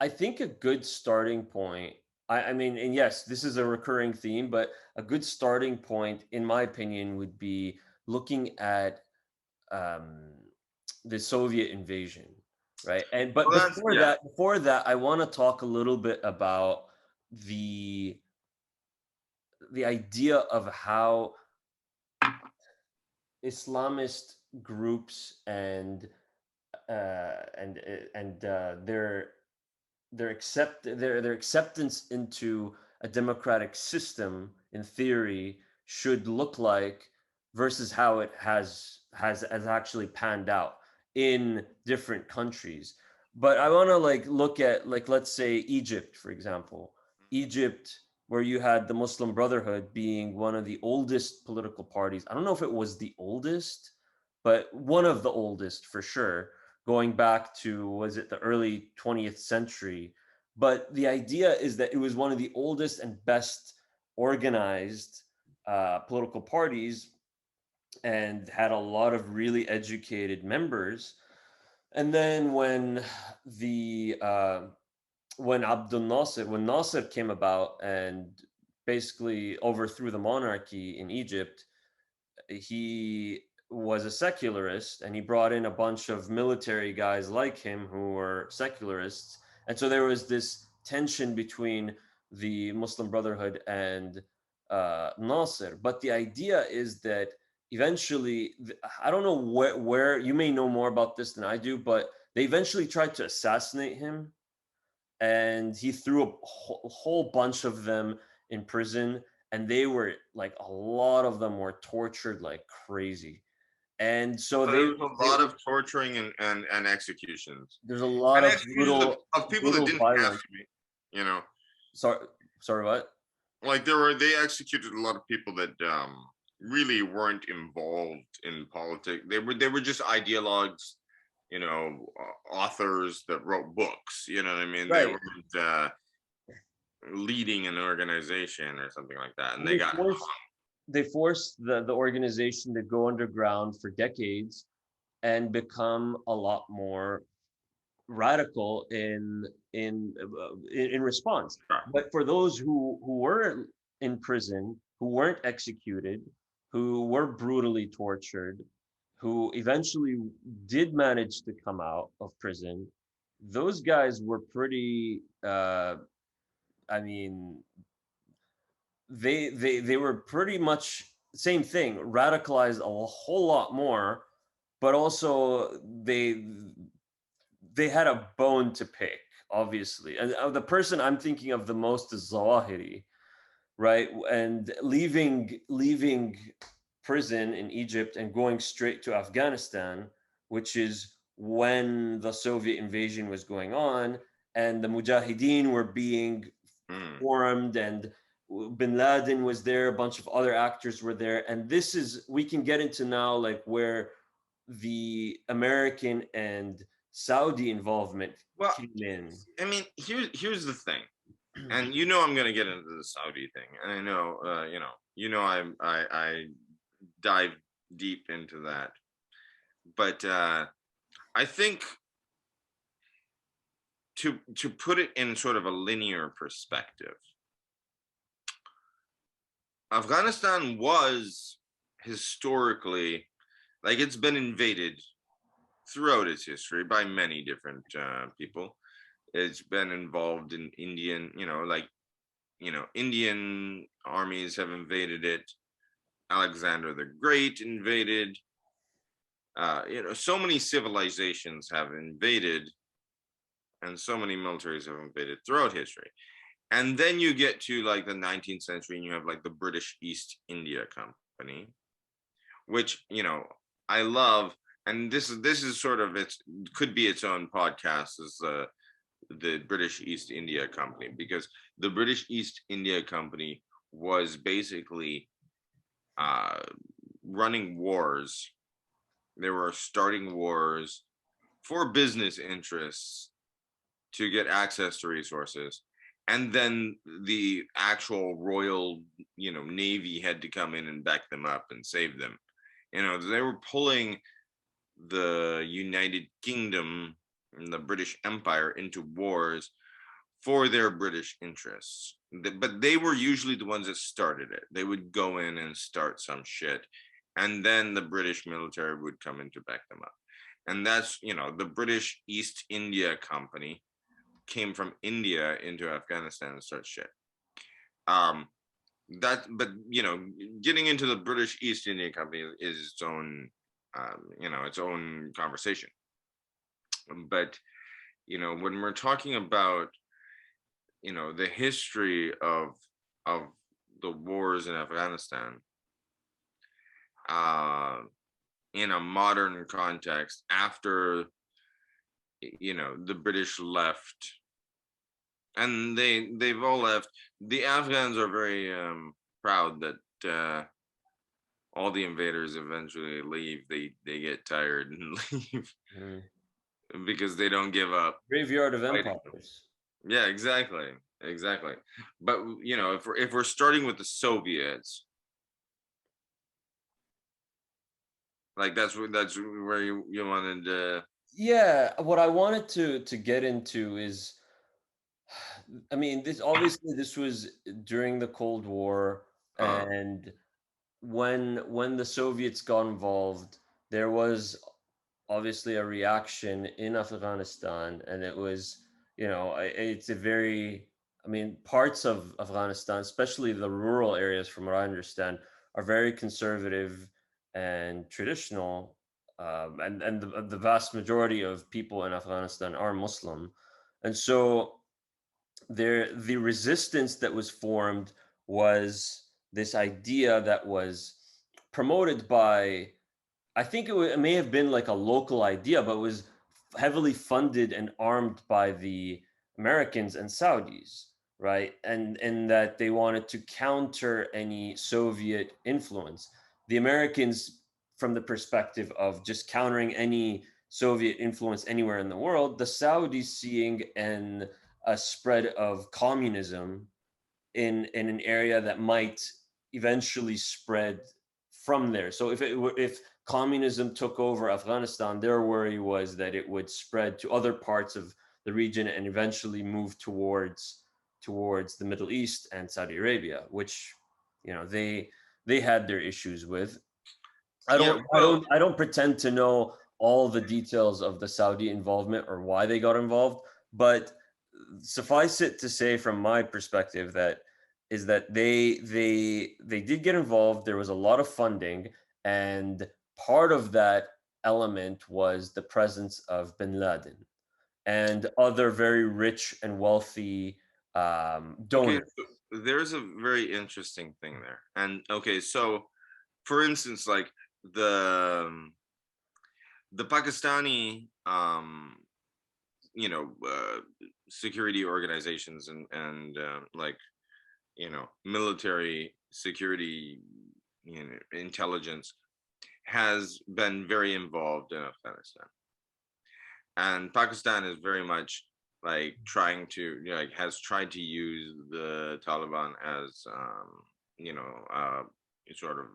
I think a good starting point, I mean, and yes, this is a recurring theme, but a good starting point, in my opinion, would be looking at um, the Soviet invasion, right? And but Well, that's, yeah. before that, I want to talk a little bit about the the idea of how Islamist groups and their acceptance into a democratic system in theory should look like versus how it has actually panned out in different countries. But I want to like look at, like, let's say Egypt, for example. Egypt, where you had the Muslim Brotherhood being one of the oldest political parties. I don't know if it was the oldest, but one of the oldest for sure, going back to, was it the early 20th century. But the idea is that it was one of the oldest and best organized political parties, and had a lot of really educated members. And then the when Nasser came about and basically overthrew the monarchy in Egypt, he was a secularist, and he brought in a bunch of military guys like him who were secularists. And so there was this tension between the Muslim Brotherhood and Nasser. But the idea is that eventually, I don't know where you may know more about this than I do, but they eventually tried to assassinate him, and he threw a whole bunch of them in prison, and they were like, a lot of them were tortured like crazy. And so So they, there was a they lot of torturing and executions there's a lot and of executions of people that brutal didn't have violence. to be, you know. Sorry, sorry, what? Like they executed a lot of people that really weren't involved in politics. They were just ideologues, authors that wrote books. You know what I mean? They Right. weren't leading an organization or something like that, and they They got forced they forced the organization to go underground for decades and become a lot more radical in response. hung. But for those who were in prison, who weren't executed, who were brutally tortured, who eventually did manage to come out of prison, those guys were pretty. I mean, they were pretty much same thing, radicalized a whole lot more, but also they had a bone to pick, obviously. And the person I'm thinking of the most is Zawahiri, right? And leaving prison in Egypt and going straight to Afghanistan, which is when the Soviet invasion was going on, and the Mujahideen were being Mm. formed, and Bin Laden was there, a bunch of other actors were there. And this is, we can get into now, like, where the American and Saudi involvement Well, came in. I mean, here's the thing, and I'm going to get into the Saudi thing, and I know, I dive deep into that, but I think to put it in sort of a linear perspective, Afghanistan was historically, like, it's been invaded throughout its history by many different people. It's been involved in Indian, Indian armies have invaded it. Alexander the Great invaded. So many civilizations have invaded, and so many militaries have invaded throughout history. And then you get to like the 19th century, and you have like the British East India Company, which I love. And this is sort of, it could be its own podcast, is the British East India Company, because the British East India Company was basically uh, running wars. They were starting wars for business interests to get access to resources. And then the actual royal, navy had to come in and back them up and save them. They were pulling the United Kingdom, the British Empire into wars for their British interests. But they were usually the ones that started it. They would go in and start some shit, and then the British military would come in to back them up. And that's, the British East India Company came from India into Afghanistan and start shit. Um, but getting into the British East India Company is its own, its own conversation. But when we're talking about the history of the wars in Afghanistan, uh, in a modern context, after the British left, and they've all left. The Afghans are very proud that all the invaders eventually leave. They get tired and leave Mm. because they don't give up Graveyard of fighting. empires. Yeah, exactly. But if we're starting with the Soviets, like that's where you wanted to. Yeah, what I wanted to get into is, I mean, this was during the Cold War, Uh, and when the Soviets got involved, there was obviously a reaction in Afghanistan, and it was, it's a very, I mean, parts of Afghanistan, especially the rural areas, from what I understand, are very conservative and traditional, and the vast majority of people in Afghanistan are Muslim, and so the resistance that was formed was this idea that was promoted by, I think it may have been like a local idea, but it was heavily funded and armed by the Americans and Saudis, right? And that they wanted to counter any Soviet influence. The Americans, from the perspective of just countering any Soviet influence anywhere in the world, the Saudis seeing a spread of communism in an area that might eventually spread from there. So if communism took over Afghanistan, their worry was that it would spread to other parts of the region and eventually move towards the Middle East and Saudi Arabia, which they had their issues with. I yeah, don't I well, don't I don't pretend to know all the details of the Saudi involvement or why they got involved, but suffice it to say from my perspective that is that they did get involved. There was a lot of funding, and part of that element was the presence of bin Laden and other very rich and wealthy okay, donors. so there's a very interesting thing there. And okay, so for instance, like the um, the Pakistani security organizations and like military security, intelligence has been very involved in Afghanistan, and Pakistan is very much like trying to, like, has tried to use the Taliban as you know uh, sort of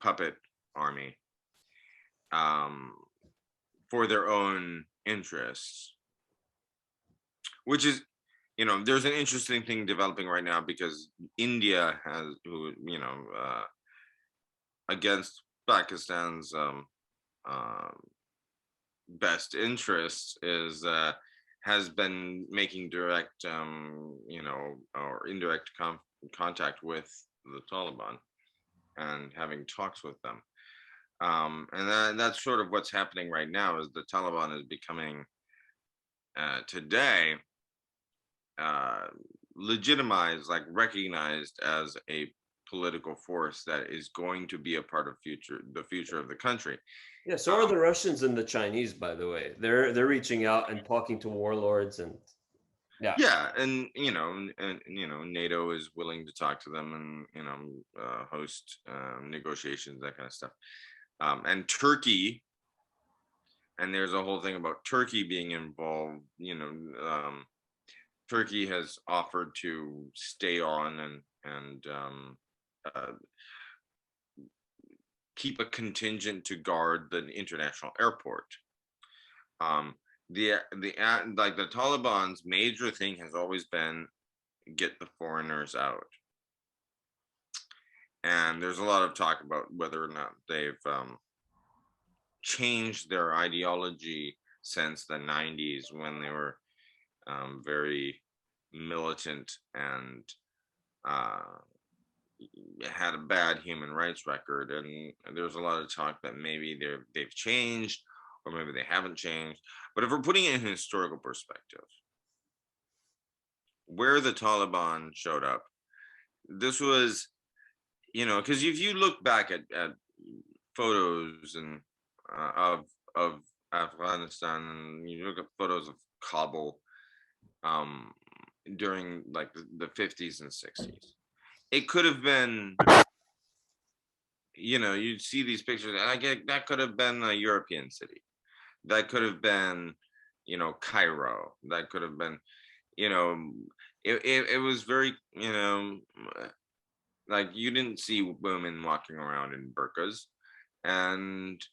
puppet army, um, for their own interests, which is, there's an interesting thing developing right now because India has, who against Pakistan's best interests, is has been making direct or indirect contact with the Taliban and having talks with them. And that's sort of what's happening right now, is the Taliban is becoming today uh, legitimized, like recognized as a political force that is going to be a part of the future of the country. Yeah, so are Um, the Russians and the Chinese, by the way. They're reaching out and talking to warlords, and yeah. yeah, and NATO is willing to talk to them and host negotiations, that kind of stuff. And Turkey, and there's a whole thing about Turkey being involved. Turkey has offered to stay on and uh, keep a contingent to guard the international airport. Um, like the Taliban's major thing has always been get the foreigners out. And there's a lot of talk about whether or not they've changed their ideology since the 90s when they were very militant and uh, had a bad human rights record. And there's a lot of talk that maybe they've changed or maybe they haven't changed. But if we're putting it in historical perspective, where the Taliban showed up, this was, because if you look back at photos and of Afghanistan, and you look at photos of Kabul um, during like the 50s and 60s, it could have been, you'd see these pictures, and I get that could have been a European city, that could have been, Cairo, that could have been, you know, it was very, like you didn't see women walking around in burqas, and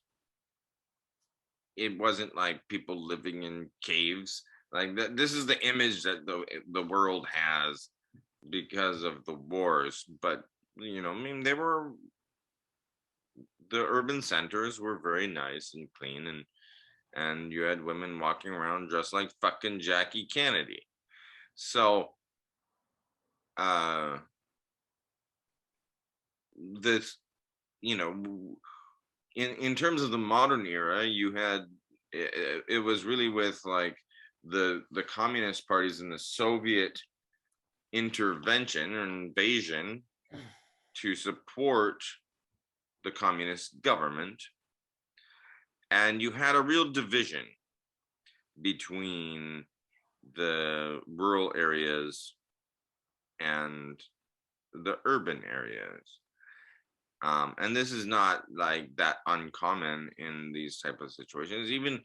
it wasn't like people living in caves. Like that, this is the image that the world has because of the wars. But I mean, the urban centers were very nice and clean, and you had women walking around dressed like fucking Jackie Kennedy. So uh this, you know in terms of the modern era, you had it was really with like the communist parties and the Soviet intervention or invasion to support the communist government, and you had a real division between the rural areas and the urban areas. And this is not like that uncommon in these type of situations. Even